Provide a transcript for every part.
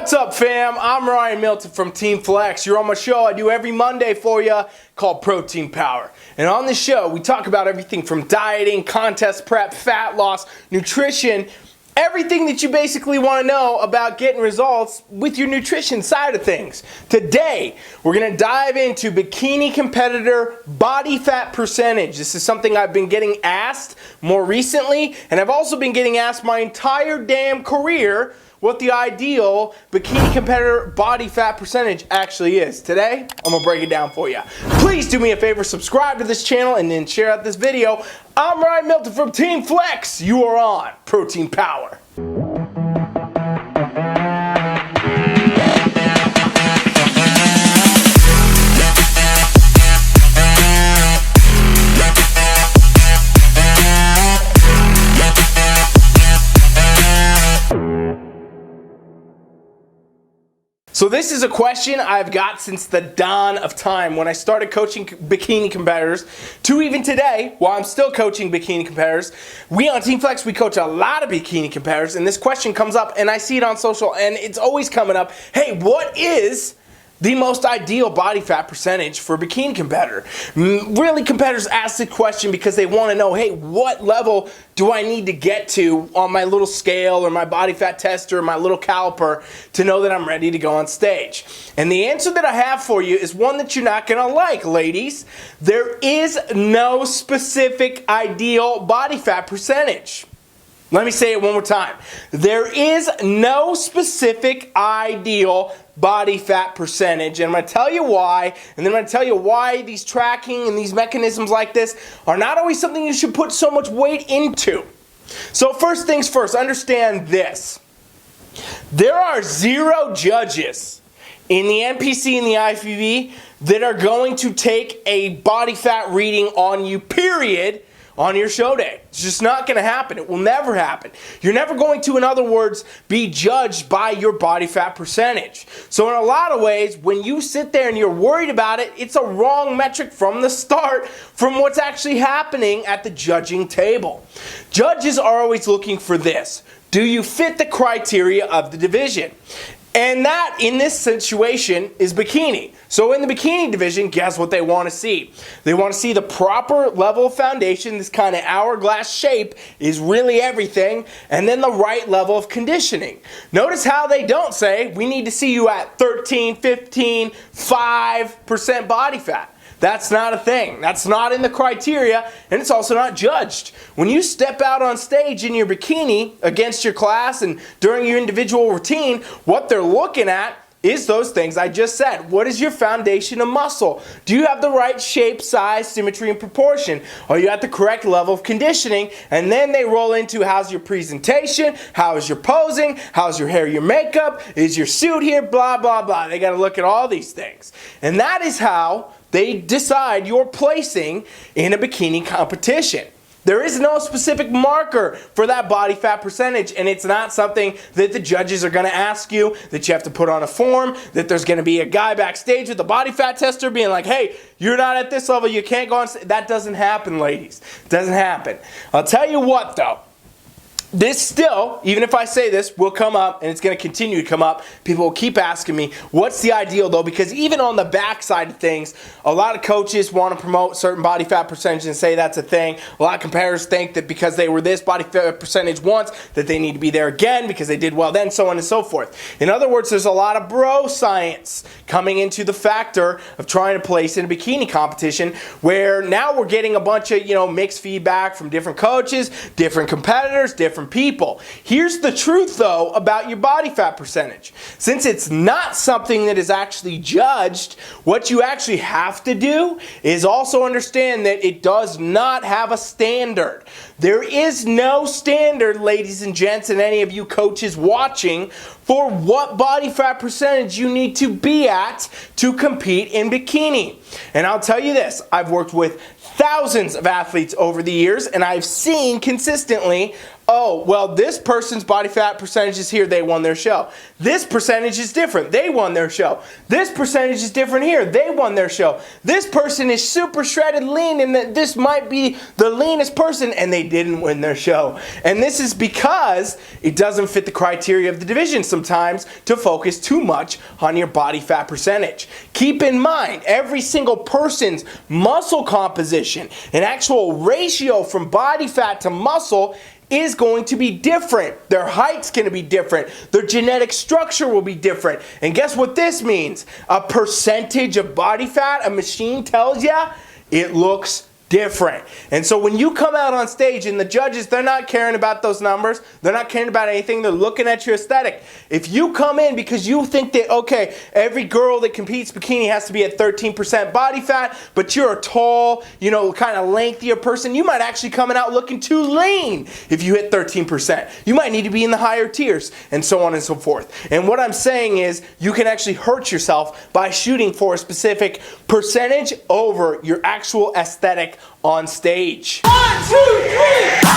What's up, fam? I'm Ryan Milton from TeamFFLEX. You're on my show I do every Monday for you called Protein Power. And on this show, we talk about everything from dieting, contest prep, fat loss, nutrition, everything that you basically want to know about getting results with your nutrition side of things. Today, we're going to dive into bikini competitor body fat percentage. This is something I've been getting asked more recently, and I've also been getting asked my entire damn career what the ideal bikini competitor body fat percentage actually is. Today, I'm gonna break it down for you. Please do me a favor, subscribe to this channel and then share out this video. I'm Ryan Milton from TeamFFLEX. You are on Protein Power. So this is a question I've got since the dawn of time when I started coaching bikini competitors to even today, while I'm still coaching bikini competitors. We on TeamFFLEX, we coach a lot of bikini competitors, and this question comes up and I see it on social and it's always coming up. Hey, what is the most ideal body fat percentage for a bikini competitor? Really, competitors ask the question because they want to know, hey, what level do I need to get to on my little scale or my body fat tester or my little caliper to know that I'm ready to go on stage? And the answer that I have for you is one that you're not going to like, ladies. There is no specific ideal body fat percentage. Let me say it one more time. There is no specific ideal body fat percentage, and I'm going to tell you why, and then I'm going to tell you why these tracking and these mechanisms like this are not always something you should put so much weight into. So first things first, understand this. There are 0 judges in the NPC and the IFBB that are going to take a body fat reading on you, period, on your show day. It's just not going to happen. It will never happen. You're never going to, in other words, be judged by your body fat percentage. So in a lot of ways, when you sit there and you're worried about it, it's a wrong metric from the start from what's actually happening at the judging table. Judges are always looking for this. Do you fit the criteria of the division? And that, in this situation, is bikini. So in the bikini division, guess what they want to see? They want to see the proper level of foundation. This kind of hourglass shape is really everything. And then the right level of conditioning. Notice how they don't say, we need to see you at 13, 15, 5% body fat. That's not a thing. That's not in the criteria, and it's also not judged. When you step out on stage in your bikini against your class and during your individual routine, what they're looking at is those things I just said. What is your foundation of muscle? Do you have the right shape, size, symmetry, and proportion? Are you at the correct level of conditioning? And then they roll into how's your presentation, how is your posing, how's your hair, your makeup, is your suit here, blah, blah, blah. They got to look at all these things. And that is how they decide your placing in a bikini competition. There is no specific marker for that body fat percentage, and it's not something that the judges are going to ask you, that you have to put on a form, that there's going to be a guy backstage with a body fat tester being like, hey, you're not at this level, you can't go on stage. That doesn't happen, ladies. It doesn't happen. I'll tell you what, though. This still, even if I say this, will come up, and it's going to continue to come up. People will keep asking me, what's the ideal, though? Because even on the back side of things, a lot of coaches want to promote certain body fat percentage and say that's a thing. A lot of competitors think that because they were this body fat percentage once, that they need to be there again because they did well then, so on and so forth. In other words, there's a lot of bro science coming into the factor of trying to place in a bikini competition, where now we're getting a bunch of, mixed feedback from different coaches, different competitors, different people. Here's the truth, though, about your body fat percentage. Since it's not something that is actually judged, what you actually have to do is also understand that it does not have a standard. There is no standard, ladies and gents, and any of you coaches watching, for what body fat percentage you need to be at to compete in bikini. And I'll tell you this, I've worked with thousands of athletes over the years, and I've seen consistently oh, well, this person's body fat percentage is here, they won their show. This percentage is different, they won their show. This percentage is different here, they won their show. This person is super shredded lean, and this might be the leanest person, and they didn't win their show. And this is because it doesn't fit the criteria of the division sometimes to focus too much on your body fat percentage. Keep in mind, every single person's muscle composition, an actual ratio from body fat to muscle, is going to be different. Their height's going to be different. Their genetic structure will be different. And guess what this means? A percentage of body fat, a machine tells you, it looks different. And so when you come out on stage and the judges, they're not caring about those numbers, they're not caring about anything, they're looking at your aesthetic. If you come in because you think that, okay, every girl that competes bikini has to be at 13% body fat, but you're a tall, kind of lengthier person, you might actually come out looking too lean if you hit 13%. You might need to be in the higher tiers, and so on and so forth. And what I'm saying is, you can actually hurt yourself by shooting for a specific percentage over your actual aesthetic on stage. 1, 2, 3!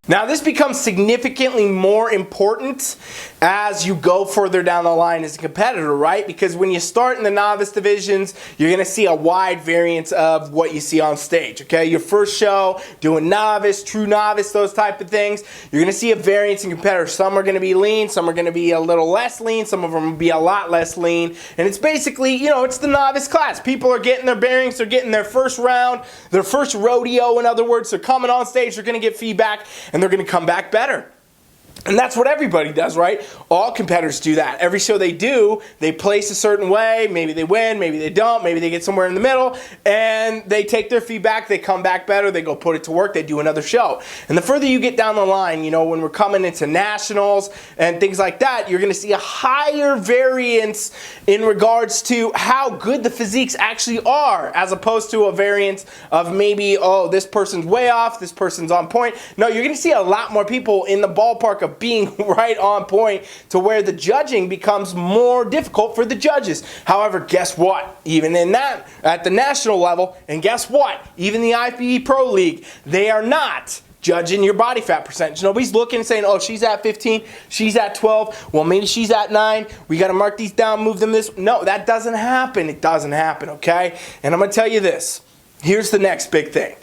Now this becomes significantly more important as you go further down the line as a competitor, right? Because when you start in the novice divisions, you're going to see a wide variance of what you see on stage, okay? Your first show, doing novice, true novice, those type of things, you're going to see a variance in competitors. Some are going to be lean, some are going to be a little less lean, some of them will be a lot less lean. And it's basically, it's the novice class. People are getting their bearings, they're getting their first round, their first rodeo, in other words. They're coming on stage, they're going to get feedback, and they're going to come back better. And that's what everybody does, right? All competitors do that. Every show they do, they place a certain way. Maybe they win, maybe they don't, maybe they get somewhere in the middle, and they take their feedback, they come back better, they go put it to work, they do another show. And the further you get down the line, when we're coming into nationals and things like that, you're going to see a higher variance in regards to how good the physiques actually are, as opposed to a variance of maybe, oh, this person's way off, this person's on point. No, you're going to see a lot more people in the ballpark of being right on point, to where the judging becomes more difficult for the judges. However, guess what? Even in that, at the national level, and guess what? Even the IFBB Pro League, they are not judging your body fat percentage. Nobody's looking and saying, oh, she's at 15, she's at 12, well, maybe she's at 9, we got to mark these down, move them this. No, that doesn't happen. It doesn't happen, okay? And I'm going to tell you this. Here's the next big thing.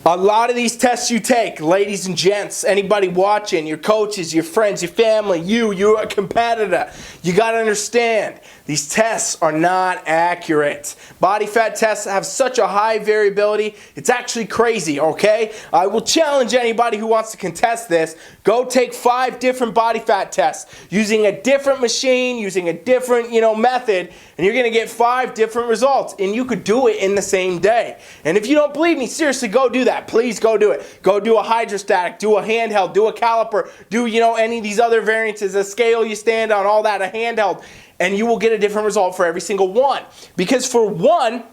A lot of these tests you take, ladies and gents, anybody watching, your coaches, your friends, your family, you're a competitor. You got to understand, these tests are not accurate. Body fat tests have such a high variability, it's actually crazy, okay? I will challenge anybody who wants to contest this. Go take 5 different body fat tests using a different machine, using a different, method, and you're going to get 5 different results, and you could do it in the same day. And if you don't believe me, seriously, go do that. Please go do it. Go do a hydrostatic, do a handheld, do a caliper, do, any of these other variances, a scale you stand on, all that, a handheld, and you will get a different result for every single one. Because for one,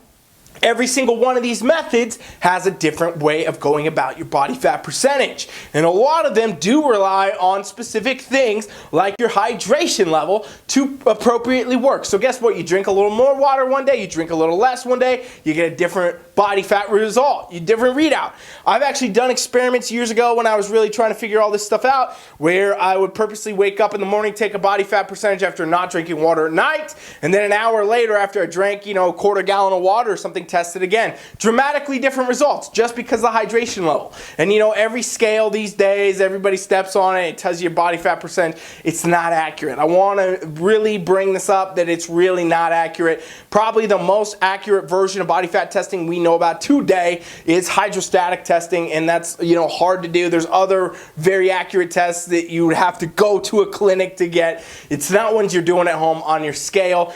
every single one of these methods has a different way of going about your body fat percentage. And a lot of them do rely on specific things like your hydration level to appropriately work. So guess what? You drink a little more water one day, you drink a little less one day, you get a different body fat result, a different readout. I've actually done experiments years ago when I was really trying to figure all this stuff out, where I would purposely wake up in the morning, take a body fat percentage after not drinking water at night, and then an hour later after I drank, a quarter gallon of water or something, test it again. Dramatically different results just because of the hydration level. And every scale these days, everybody steps on it, it tells you your body fat percentage. It's not accurate. I want to really bring this up, that it's really not accurate. Probably the most accurate version of body fat testing we know about today is hydrostatic testing, and that's hard to do. There's other very accurate tests that you would have to go to a clinic to get. It's not ones you're doing at home on your scale,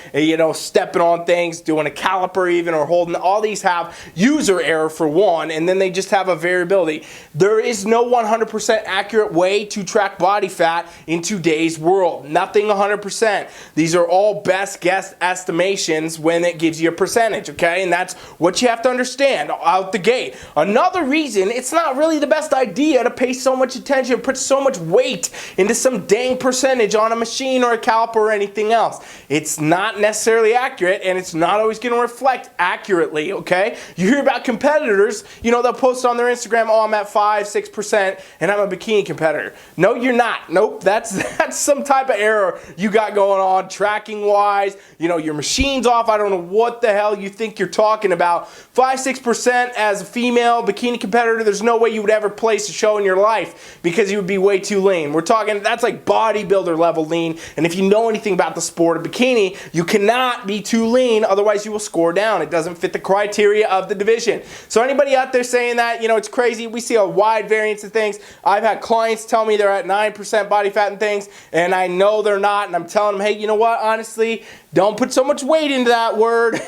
stepping on things, doing a caliper even, or holding all these have user error for one, and then they just have a variability. There is no 100% accurate way to track body fat in today's world. Nothing 100%. These are all best guess estimations when it gives you a percentage, okay? And that's what you have to understand out the gate. Another reason it's not really the best idea to pay so much attention, put so much weight into some dang percentage on a machine or a caliper or anything else. It's not necessarily accurate, and it's not always going to reflect accurately, okay? You hear about competitors, you know, they'll post on their Instagram, oh, I'm at 5-6% and I'm a bikini competitor. No, you're not. Nope, that's some type of error you got going on tracking wise. You know, your machine's off. I don't know what the hell you think you're talking about. 5-6% as a female bikini competitor, there's no way you would ever place a show in your life because you would be way too lean. We're talking, that's like bodybuilder level lean, and if you know anything about the sport of bikini, you cannot be too lean, otherwise you will score down. It doesn't fit the criteria of the division. So anybody out there saying that, you know, it's crazy. We see a wide variance of things. I've had clients tell me they're at 9% body fat and things, and I know they're not, and I'm telling them, hey, you know what, honestly, don't put so much weight into that word.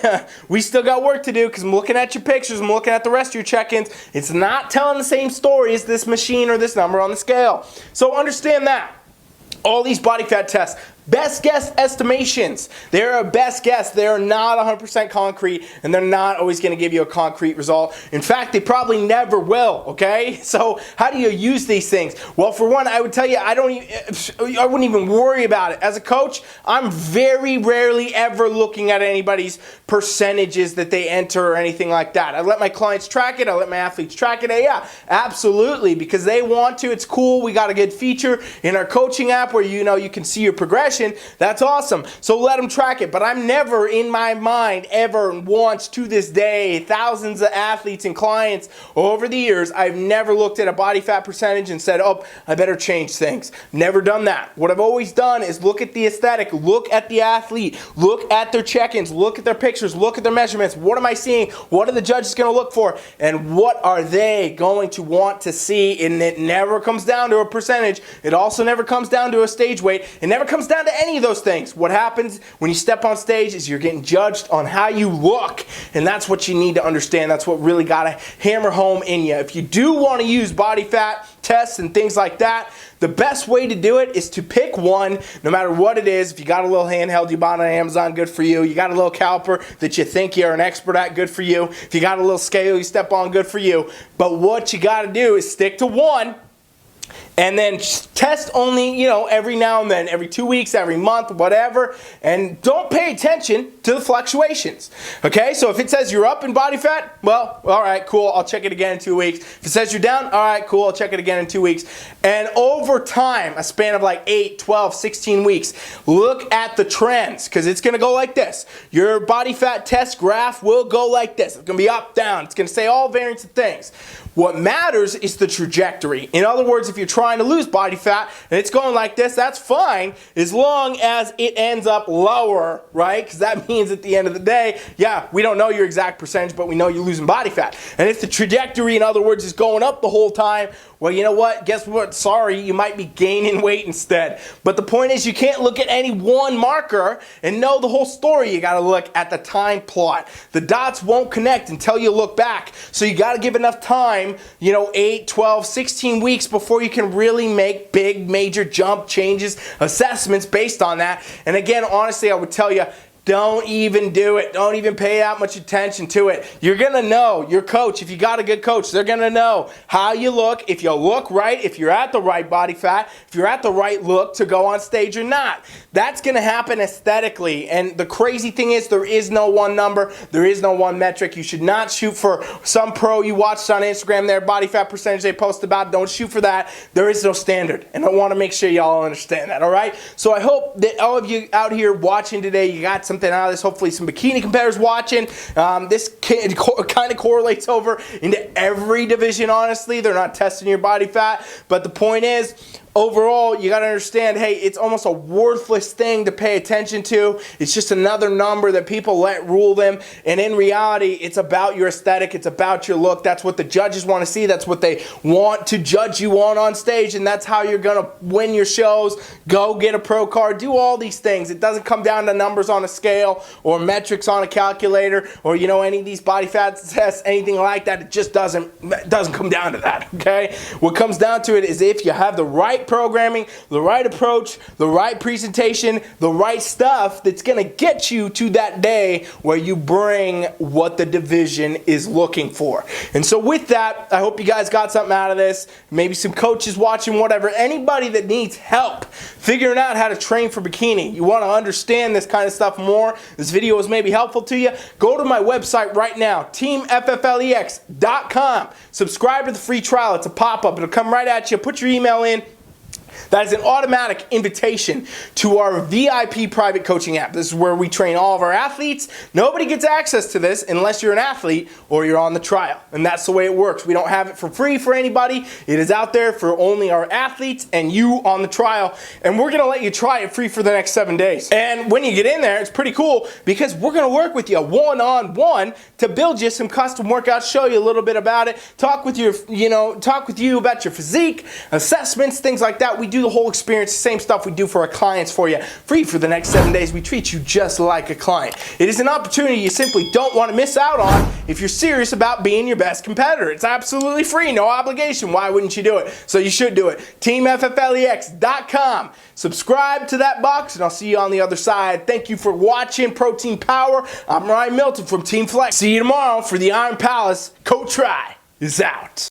We still got work to do because I'm looking at your pictures, I'm looking at the rest of your check-ins. It's not telling the same story as this machine or this number on the scale. So understand that. All these body fat tests, best guess estimations. They're a best guess. They're not 100% concrete, and they're not always going to give you a concrete result. In fact, they probably never will, okay? So how do you use these things? Well, for one, I would tell you, I wouldn't even worry about it. As a coach, I'm very rarely ever looking at anybody's percentages that they enter or anything like that. I let my clients track it. I let my athletes track it. Yeah, absolutely, because they want to. It's cool. We got a good feature in our coaching app where you can see your progression. That's awesome. So let them track it. But I'm never in my mind ever once to this day, thousands of athletes and clients over the years, I've never looked at a body fat percentage and said, oh, I better change things. Never done that. What I've always done is look at the aesthetic, look at the athlete, look at their check-ins, look at their pictures, look at their measurements. What am I seeing? What are the judges going to look for? And what are they going to want to see? And it never comes down to a percentage. It also never comes down to a stage weight. It never comes down to any of those things. What happens when you step on stage is you're getting judged on how you look, and that's what you need to understand. That's what really got to hammer home in you. If you do want to use body fat tests and things like that, the best way to do it is to pick one, no matter what it is. If you got a little handheld you bought on Amazon, good for you. You got a little caliper that you think you're an expert at, good for you. If you got a little scale you step on, good for you. But what you got to do is stick to one, and then test only, every now and then, every 2 weeks, every month, whatever. And don't pay attention to the fluctuations. Okay, so if it says you're up in body fat, well, all right, cool, I'll check it again in 2 weeks. If it says you're down, all right, cool, I'll check it again in 2 weeks. And over time, a span of like 8, 12, 16 weeks, look at the trends, because it's going to go like this. Your body fat test graph will go like this. It's going to be up, down. It's going to say all variants of things. What matters is the trajectory. In other words, if you're trying to lose body fat and it's going like this, that's fine as long as it ends up lower, right? Because that means at the end of the day, yeah, we don't know your exact percentage, but we know you're losing body fat. And if the trajectory, in other words, is going up the whole time, well, you know what? Guess what? Sorry, you might be gaining weight instead. But the point is, you can't look at any one marker and know the whole story. You got to look at the time plot. The dots won't connect until you look back. So you got to give enough time, 8, 12, 16 weeks before you can really make big, major jump changes, assessments based on that. And again, honestly, I would tell you, don't even do it. Don't even pay that much attention to it. You're going to know, your coach, if you got a good coach, they're going to know how you look, if you look right, if you're at the right body fat, if you're at the right look to go on stage or not. That's going to happen aesthetically. And the crazy thing is, there is no one number. There is no one metric. You should not shoot for some pro you watched on Instagram, their body fat percentage they post about. Don't shoot for that. There is no standard. And I want to make sure y'all understand that, all right? So I hope that all of you out here watching today, you got something out of this. Hopefully some bikini competitors watching. This kind of correlates over into every division, honestly. They're not testing your body fat. But the point is, overall, you got to understand, hey, it's almost a worthless thing to pay attention to. It's just another number that people let rule them. And in reality, it's about your aesthetic. It's about your look. That's what the judges want to see. That's what they want to judge you on stage. And that's how you're going to win your shows. Go get a pro card. Do all these things. It doesn't come down to numbers on a scale or metrics on a calculator or, you know, any of these body fat tests, anything like that. It just doesn't come down to that, okay? What comes down to it is if you have the right programming, the right approach, the right presentation, the right stuff that's going to get you to that day where you bring what the division is looking for. And so with that, I hope you guys got something out of this. Maybe some coaches watching, whatever. Anybody that needs help figuring out how to train for bikini, you want to understand this kind of stuff more, this video was maybe helpful to you, go to my website right now, TeamFFLEX.com. Subscribe to the free trial. It's a pop-up. It'll come right at you. Put your email in. That is an automatic invitation to our VIP private coaching app. This is where we train all of our athletes. Nobody gets access to this unless you're an athlete or you're on the trial. And that's the way it works. We don't have it for free for anybody. It is out there for only our athletes and you on the trial. And we're going to let you try it free for the next 7 days. And when you get in there, it's pretty cool because we're going to work with you one-on-one to build you some custom workouts, show you a little bit about it, talk with you about your physique, assessments, things like that. We do the whole experience, the same stuff we do for our clients for you, free for the next 7 days. We treat you just like a client. It is an opportunity you simply don't want to miss out on if you're serious about being your best competitor. It's absolutely free, no obligation. Why wouldn't you do it? So you should do it. TeamFFLEX.com. Subscribe to that box and I'll see you on the other side. Thank you for watching Protein Power. I'm Ryan Milton from TeamFFLEX. See you tomorrow for the Iron Palace. Coach Rye is out.